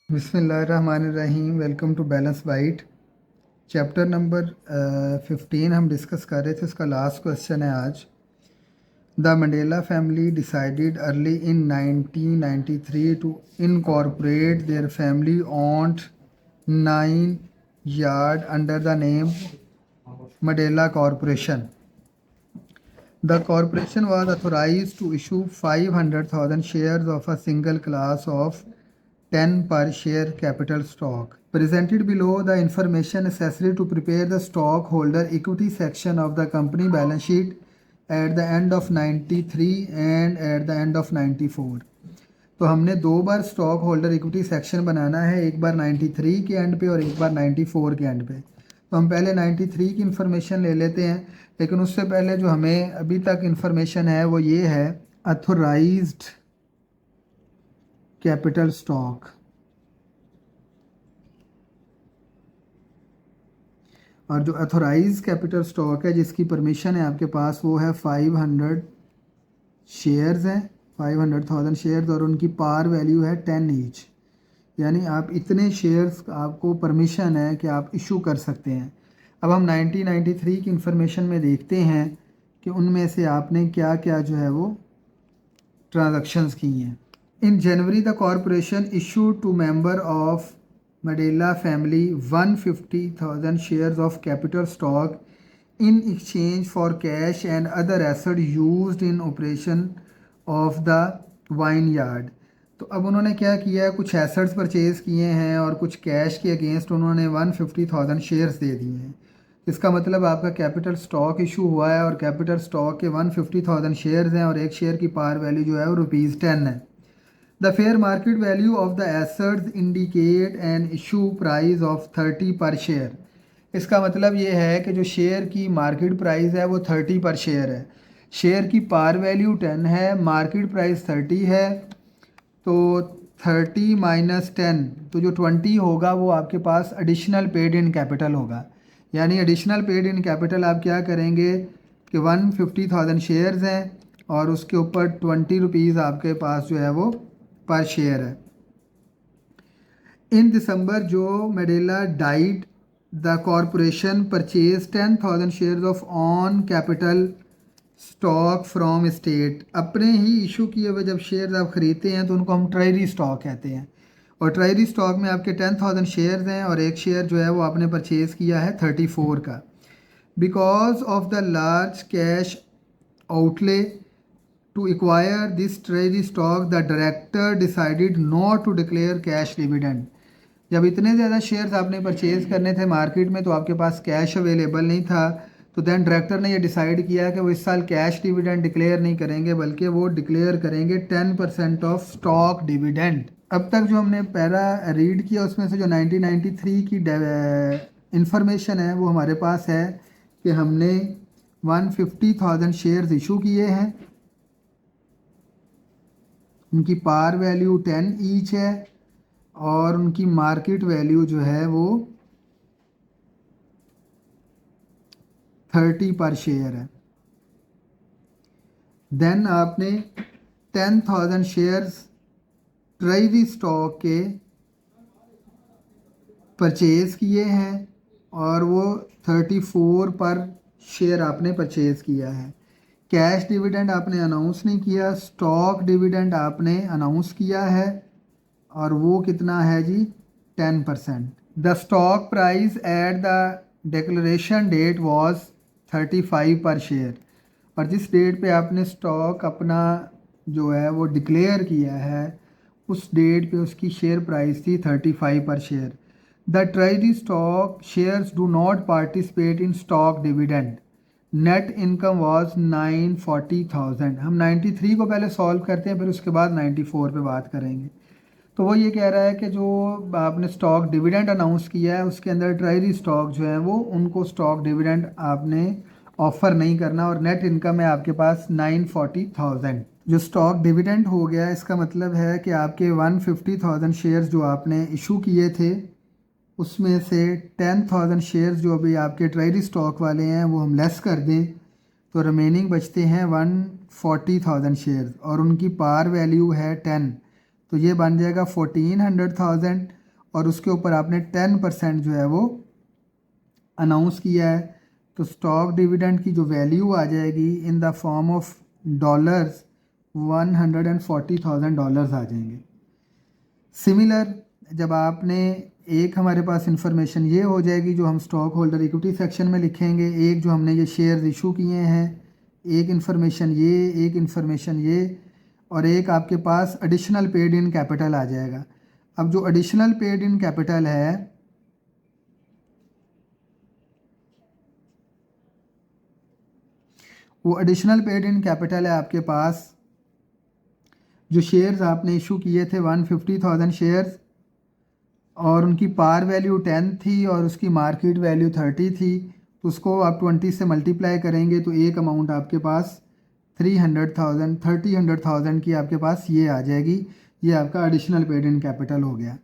बिस्मिल्लाहिर्रहमानिर्रहीम। Welcome to balance bite. Chapter number 15 हम discuss कर रहे थे, उसका लास्ट क्वेश्चन है आज। The Mandela family decided early in 1993 to incorporate their family owned 9 yard under the name Mandela corporation. The corporation was authorized to issue 500,000 shares of a single class of 10 per share capital stock. Presented below the information necessary to prepare the stockholder equity section of the company balance sheet at the end of 93 and at the end of 94. तो हमने दो बार stock holder equity section बनाना है, एक बार 93 के and पे और एक बार 94 के एंड पे। तो हम पहले 93 की इन्फॉर्मेशन ले लेते हैं, लेकिन उससे पहले जो हमें अभी तक इन्फॉर्मेशन है वो ये है अथोराइज्ड कैपिटल स्टॉक। और जो अथोराइज कैपिटल स्टॉक है जिसकी परमिशन है आपके पास वो है 500 शेयर्स हैं, 500,000 शेयर्स, और उनकी पार वैल्यू है 10 ईच। यानी आप इतने शेयर्स आपको परमिशन है कि आप इशू कर सकते हैं। अब हम 1993 की इंफॉर्मेशन में देखते हैं कि उनमें से आपने क्या क्या जो है वो ट्रांजैक्शंस की हैं। In January the corporation issue to member of Mandela family 150,000 shares of capital stock in exchange for cash and other assets used in operation of the vineyard। तो अब उन्होंने क्या किया है, कुछ एसेट्स परचेज़ किए हैं और कुछ कैश के अगेंस्ट उन्होंने 150,000 शेयर्स दे दिए हैं। इसका मतलब आपका कैपिटल स्टॉक इशू हुआ है और कैपिटल स्टॉक के 150,000 शेयर्स हैं और एक शेयर की पार वैल्यू जो है वो ₹10 है। The fair market value of the assets indicate an issue price of 30 पर शेयर। इसका मतलब ये है कि जो शेयर की मार्केट प्राइस है वो 30 पर शेयर है, शेयर की पार वैल्यू 10 है, मार्केट प्राइस 30 है, तो 30 माइनस 10, तो जो 20 होगा वो आपके पास एडिशनल पेड इन कैपिटल होगा। यानी एडिशनल पेड इन कैपिटल आप क्या करेंगे कि 150,000 शेयर्स हैं और उसके ऊपर 20 रुपीज़ आपके पास जो है वो पर शेयर है। इन दिसंबर जो Mandela died the corporation purchase 10,000 shares of on capital stock from state. अपने ही इशू किए हुए जब शेयर्स आप ख़रीदते हैं तो उनको हम ट्रेजरी स्टॉक कहते हैं, और ट्रेजरी स्टॉक में आपके 10,000 शेयर्स हैं और एक शेयर जो है वो आपने परचेज़ किया है 34 का। Because of the large cash outlay to acquire this treasury stock the director decided not to declare cash dividend. जब इतने ज़्यादा शेयर्स आपने परचेज़ करने थे मार्केट में तो आपके पास कैश अवेलेबल नहीं था, तो दैन डायरेक्टर ने ये डिसाइड किया कि वो इस साल कैश डिविडेंड डिक्लेयर नहीं करेंगे बल्कि वो डिक्लेयर करेंगे 10% ऑफ स्टॉक डिविडेंड। अब तक जो हमने पहला रीड किया उसमें से जो 1993 की इंफॉर्मेशन है वो हमारे पास है कि हमने 150,000 शेयर्स इशू किए हैं, उनकी पार वैल्यू 10 ईच है और उनकी मार्केट वैल्यू जो है वो 30 पर शेयर है। देन आपने 10,000 शेयर्स ट्रेजरी स्टॉक के परचेज़ किए हैं और वो 34 पर शेयर आपने परचेज़ किया है। कैश डिविडेंड आपने अनाउंस नहीं किया, स्टॉक डिविडेंड आपने अनाउंस किया है और वो कितना है जी 10%। The stock price at the declaration date was 35 per share, और जिस डेट पे आपने स्टॉक अपना जो है वो डिक्लेयर किया है उस डेट पे उसकी शेयर प्राइस थी 35 per share. The treasury stock shares do not participate in stock dividend. Net income was 940,000। हम 93 को पहले सॉल्व करते हैं फिर उसके बाद 94 पे बात करेंगे। तो वो ये कह रहा है कि जो आपने स्टॉक डिविडेंड अनाउंस किया है उसके अंदर ट्रेजरी स्टॉक जो है वो उनको स्टॉक डिविडेंड आपने ऑफ़र नहीं करना, और नेट इनकम है आपके पास 940,000। जो स्टॉक डिविडेंड हो गया इसका मतलब है कि आपके 150,000 शेयर्स जो आपने इशू किए थे उसमें से 10,000 शेयर्स जो अभी आपके ट्रेजरी स्टॉक वाले हैं वो हम लेस कर दें तो रिमेनिंग बचते हैं 140,000 शेयर्स और उनकी पार वैल्यू है 10, तो ये बन जाएगा 1400,000 और उसके ऊपर आपने 10% जो है वो अनाउंस किया है, तो स्टॉक डिविडेंड की जो वैल्यू आ जाएगी in the form of dollars $140,000 आ जाएंगे। सिमिलर जब आपने एक हमारे पास इंफॉर्मेशन ये हो जाएगी जो हम स्टॉक होल्डर इक्विटी सेक्शन में लिखेंगे, एक जो हमने ये शेयर्स इशू किए हैं, एक इंफॉर्मेशन ये, एक इंफॉर्मेशन ये, और एक आपके पास एडिशनल पेड इन कैपिटल आ जाएगा। अब जो एडिशनल पेड इन कैपिटल है वो एडिशनल पेड इन कैपिटल है आपके पास जो शेयर्स आपने इशू किए थे 150,000 शेयर्स, और उनकी पार वैल्यू 10 थी और उसकी मार्केट वैल्यू 30 थी, तो उसको आप 20 से मल्टीप्लाई करेंगे तो एक अमाउंट आपके पास 300,000 की आपके पास ये आ जाएगी। ये आपका एडिशनल पेड इन कैपिटल हो गया।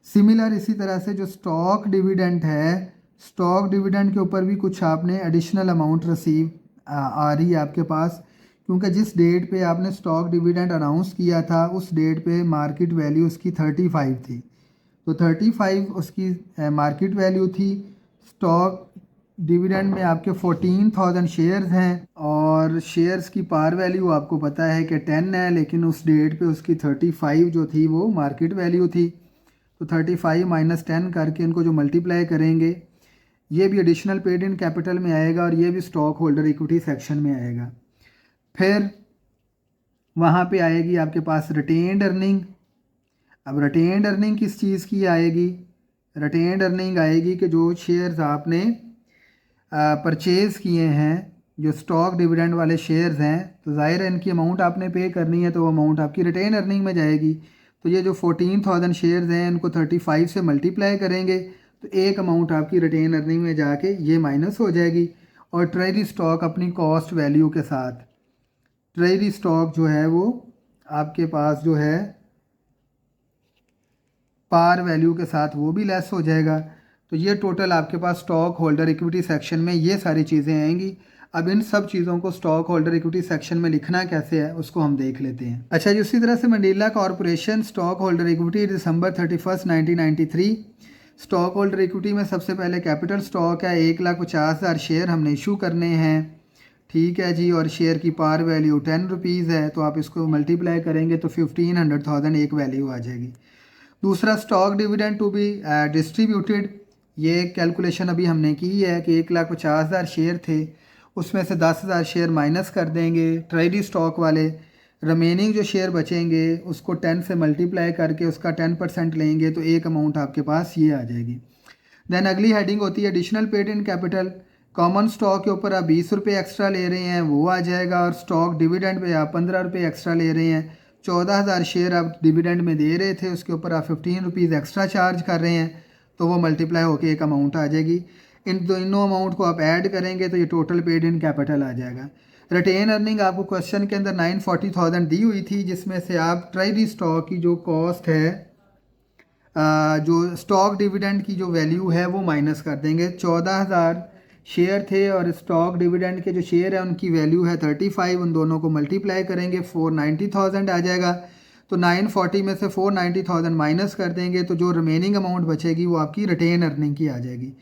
सिमिलर इसी तरह से जो स्टॉक डिविडेंड है, स्टॉक डिविडेंड के ऊपर भी कुछ आपने एडिशनल अमाउंट रिसीव आ रही है आपके पास, क्योंकि जिस डेट पे आपने स्टॉक डिविडेंड अनाउंस किया था उस डेट पे मार्केट वैल्यू उसकी 35 थी, तो 35 उसकी मार्केट वैल्यू थी। स्टॉक डिविडेंड में आपके 14,000 शेयर्स हैं और शेयर्स की पार वैल्यू आपको पता है कि 10 है, लेकिन उस डेट पे उसकी 35 जो थी वो मार्केट वैल्यू थी, तो 35 माइनस 10 करके इनको जो मल्टीप्लाई करेंगे ये भी एडिशनल पेड इन कैपिटल में आएगा और ये भी स्टॉक होल्डर इक्विटी सेक्शन में आएगा। फिर वहाँ पे आएगी आपके पास रिटेन्ड अर्निंग। अब रिटेन्ड अर्निंग किस चीज़ की आएगी? रिटेन्ड अर्निंग आएगी कि जो शेयर्स आपने परचेज़ किए हैं, जो स्टॉक डिविडेंड वाले शेयर्स हैं, तो ज़ाहिर है इनकी अमाउंट आपने पे करनी है, तो वो अमाउंट आपकी रिटेन अर्निंग में जाएगी। तो ये जो 14,000 शेयर्स हैं इनको 35 से मल्टीप्लाई करेंगे तो एक अमाउंट आपकी रिटेन अर्निंग में जाके ये माइनस हो जाएगी। और ट्रेजरी स्टॉक अपनी कॉस्ट वैल्यू के साथ, ट्रेजरी स्टॉक जो है वो आपके पास जो है पार वैल्यू के साथ वो भी लेस हो जाएगा। तो ये टोटल आपके पास स्टॉक होल्डर इक्विटी सेक्शन में ये सारी चीज़ें आएंगी। अब इन सब चीज़ों को स्टॉक होल्डर इक्विटी सेक्शन में लिखना कैसे है उसको हम देख लेते हैं। अच्छा जी, उसी तरह से Mandela corporation stock holder equity December 31, 1993। Stock holder equity में सबसे पहले कैपिटल स्टॉक है, 1,50,000 शेयर हमने इशू करने हैं, ठीक है जी, और शेयर की पार वैल्यू 10 रुपीज़ है, तो आप इसको मल्टीप्लाई करेंगे तो 1,500,000 एक वैल्यू आ जाएगी। दूसरा stock dividend to be distributed, ये कैलकुलेशन अभी हमने की है कि 1,50,000 शेयर थे, उसमें से 10,000 शेयर माइनस कर देंगे ट्रेजरी स्टॉक वाले, रिमेनिंग जो शेयर बचेंगे उसको 10 से मल्टीप्लाई करके उसका 10% लेंगे तो एक अमाउंट आपके पास ये आ जाएगी। देन अगली हेडिंग होती है additional paid in capital. Common stock के ऊपर आप 20 रुपये एक्स्ट्रा ले रहे हैं, वो आ जाएगा, और स्टॉक डिविडेंड पे आप 15 रुपये एक्स्ट्रा ले रहे हैं। 14,000 शेयर आप डिविडेंड में दे रहे थे, उसके ऊपर आप 15 रुपीज़ एक्स्ट्रा चार्ज कर रहे हैं, तो वो मल्टीप्लाई होकर एक अमाउंट आ जाएगी। इन दोनों अमाउंट को आप ऐड करेंगे तो ये टोटल पेड इन कैपिटल आ जाएगा। रिटेन अर्निंग आपको क्वेश्चन के अंदर 940,000 दी हुई थी, जिसमें से आप ट्रेजरी स्टॉक की जो कॉस्ट है, जो स्टॉक डिविडेंड की जो वैल्यू है वो माइनस कर देंगे। 14,000 शेयर थे और स्टॉक डिविडेंड के जो शेयर है उनकी वैल्यू है 35, उन दोनों को मल्टीप्लाई करेंगे 490,000 आ जाएगा। तो 940 में से 490,000 माइनस कर देंगे तो जो रिमेनिंग अमाउंट बचेगी वो आपकी रिटेन अर्निंग की आ जाएगी।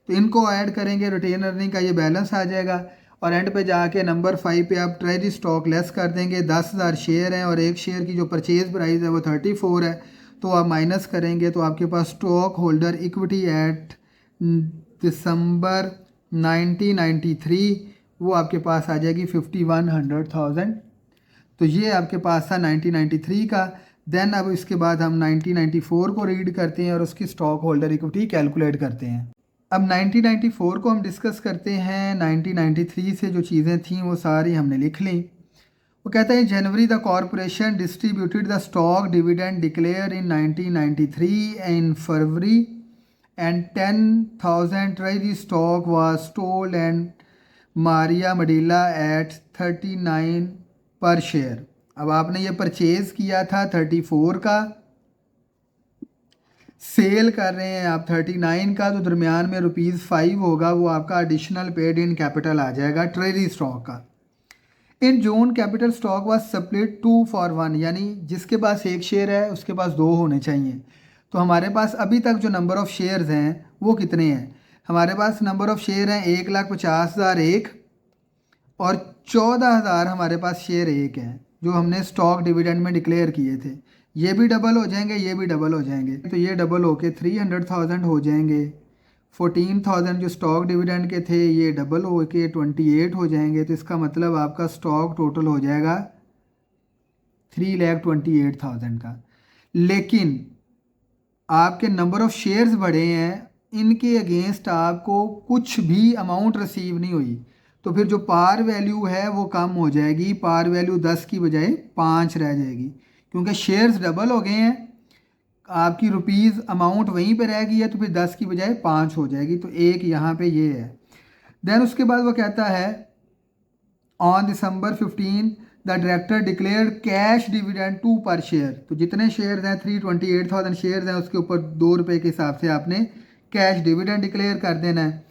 तो इनको ऐड करेंगे, रिटेन अर्निंग का ये बैलेंस आ जाएगा, और एंड पे जाके नंबर 5 पे आप ट्रेजरी स्टॉक लेस कर देंगे। 10,000 शेयर हैं और एक शेयर की जो परचेज प्राइस है वो 34 है, तो आप माइनस करेंगे तो आपके पास स्टॉक होल्डर इक्विटी एट दिसंबर 1993 वो आपके पास आ जाएगी 51,100,000। तो ये आपके पास था 1993 का। देन अब इसके बाद हम 1994 को रीड करते हैं और उसकी स्टॉक होल्डर इक्विटी कैलकुलेट करते हैं। अब 1994 को हम डिस्कस करते हैं। 1993 से जो चीज़ें थी वो सारी हमने लिख ली। वो कहता है जनवरी the corporation distributed the stock dividend declare in 1993 in February and 10,000 treasury stock was sold and Maria Madela at 39 पर शेयर। अब आपने ये परचेज किया था 34 का, सेल कर रहे हैं आप 39 का, तो दरमियान में ₹5 होगा, वो आपका एडिशनल पेड इन कैपिटल आ जाएगा ट्रेजरी स्टॉक का। In June capital stock was split 2 for 1, यानी जिसके पास एक शेयर है उसके पास 2 होने चाहिए। तो हमारे पास अभी तक जो नंबर ऑफ़ शेयर्स हैं वो कितने हैं? हमारे पास नंबर ऑफ़ शेयर हैं 1,50,000 एक, और 14,000 हमारे पास शेयर एक हैं जो हमने स्टॉक डिविडेंड में डिक्लेयर किए थे। ये भी डबल हो जाएंगे, ये भी डबल हो जाएंगे, तो ये डबल होके 300,000 हो जाएंगे। 14,000 जो स्टॉक डिविडेंड के थे ये डबल होके 28 हो जाएंगे। तो इसका मतलब आपका स्टॉक टोटल हो जाएगा 3,28,000 का। लेकिन आपके नंबर ऑफ़ शेयर्स बढ़े हैं, इनके अगेंस्ट आपको कुछ भी अमाउंट रिसीव नहीं हुई, तो फिर जो पार वैल्यू है वो कम हो जाएगी। पार वैल्यू 10 की बजाय 5 रह जाएगी, क्योंकि शेयर्स डबल हो गए हैं, आपकी रुपीज़ अमाउंट वहीं पे रह गई है, तो फिर 10 की बजाय 5 हो जाएगी। तो एक यहाँ पे ये है। देन उसके बाद वो कहता है on December 15 the director declared cash dividend 2 पर शेयर। तो जितने शेयर्स हैं 328,000 शेयर्स हैं, उसके ऊपर 2 रुपये के हिसाब से आपने कैश डिविडेंड डिक्लेयर कर देना है।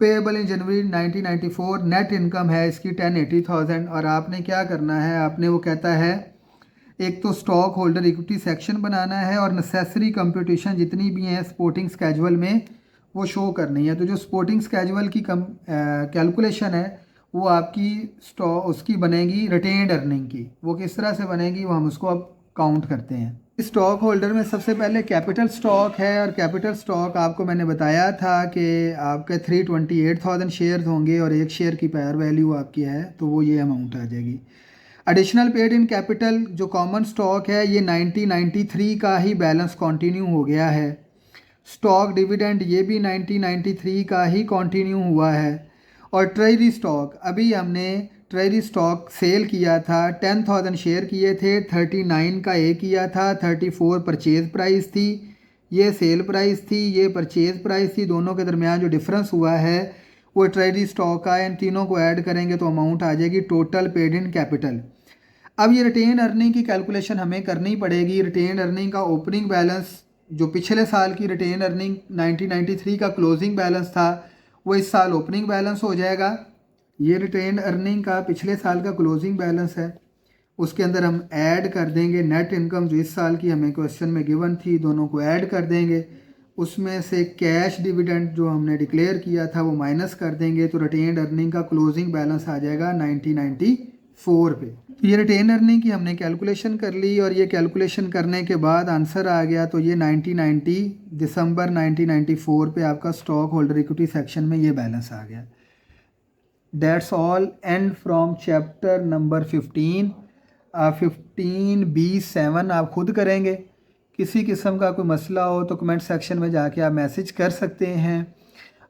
पेएबल इन जनवरी 1994, नेट इनकम है इसकी 1080,000। और आपने क्या करना है, आपने वो कहता है एक तो स्टॉक होल्डर इक्विटी सेक्शन बनाना है, और नेसेसरी कंप्यूटेशन जितनी भी हैं स्पोर्टिंग स्केजुअल में वो शो करनी है। तो जो स्पोर्टिंग स्केजुअल की कैलकुलेशन है वो आपकी उसकी बनेगी रिटेन्ड अर्निंग की। वो किस तरह से बनेगी वो हम उसको अब काउंट करते हैं। स्टॉक होल्डर में सबसे पहले कैपिटल स्टॉक है, और कैपिटल स्टॉक आपको मैंने बताया था कि आपके 328,000 शेयर्स होंगे और एक शेयर की पेयर वैल्यू आपकी है, तो वो ये अमाउंट आ जाएगी। एडिशनल पेड इन कैपिटल जो कॉमन स्टॉक है ये 1993 का ही बैलेंस कंटिन्यू हो गया है। स्टॉक डिविडेंड ये भी 1993 का ही कंटिन्यू हुआ है। और ट्रेजरी स्टॉक, अभी हमने ट्रेजरी स्टॉक सेल किया था, 10,000 शेयर किए थे, 39 का ए किया था, 34 परचेज प्राइस थी, ये सेल प्राइस थी, ये परचेज प्राइस थी। दोनों के दरमियान जो डिफरेंस हुआ है वो ट्रेजरी स्टॉक का। इन तीनों को ऐड करेंगे तो अमाउंट आ जाएगी टोटल पेड इन कैपिटल। अब ये रिटेन अर्निंग की कैलकुलेशन हमें करनी पड़ेगी। रिटेन अर्निंग का ओपनिंग बैलेंस जो पिछले साल की रिटेन अर्निंग 1993 का क्लोजिंग बैलेंस था वो इस साल ओपनिंग बैलेंस हो जाएगा। ये रिटेन अर्निंग का पिछले साल का क्लोजिंग बैलेंस है, उसके अंदर हम ऐड कर देंगे नेट इनकम जो इस साल की हमें क्वेश्चन में गिवन थी, दोनों को ऐड कर देंगे। उसमें से कैश डिविडेंड जो हमने डिक्लेयर किया था वो माइनस कर देंगे, तो रिटेन अर्निंग का क्लोजिंग बैलेंस आ जाएगा 1994 पे। ये रिटेन अर्निंग की हमने कैलकुलेशन कर ली, और ये कैलकुलेशन करने के बाद आंसर आ गया। तो ये 1990 दिसंबर 1994 पे आपका स्टॉक होल्डर इक्विटी सेक्शन में ये बैलेंस आ गया। That's all and from chapter number 15। 15B7 आप खुद करेंगे। किसी किस्म का कोई मसला हो तो कमेंट सेक्शन में जाके आप मैसेज कर सकते हैं,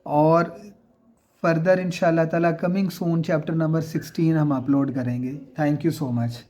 और फर्दर इंशाल्लाह ताला कमिंग सून चैप्टर नंबर 16 हम अपलोड करेंगे। Thank you so much.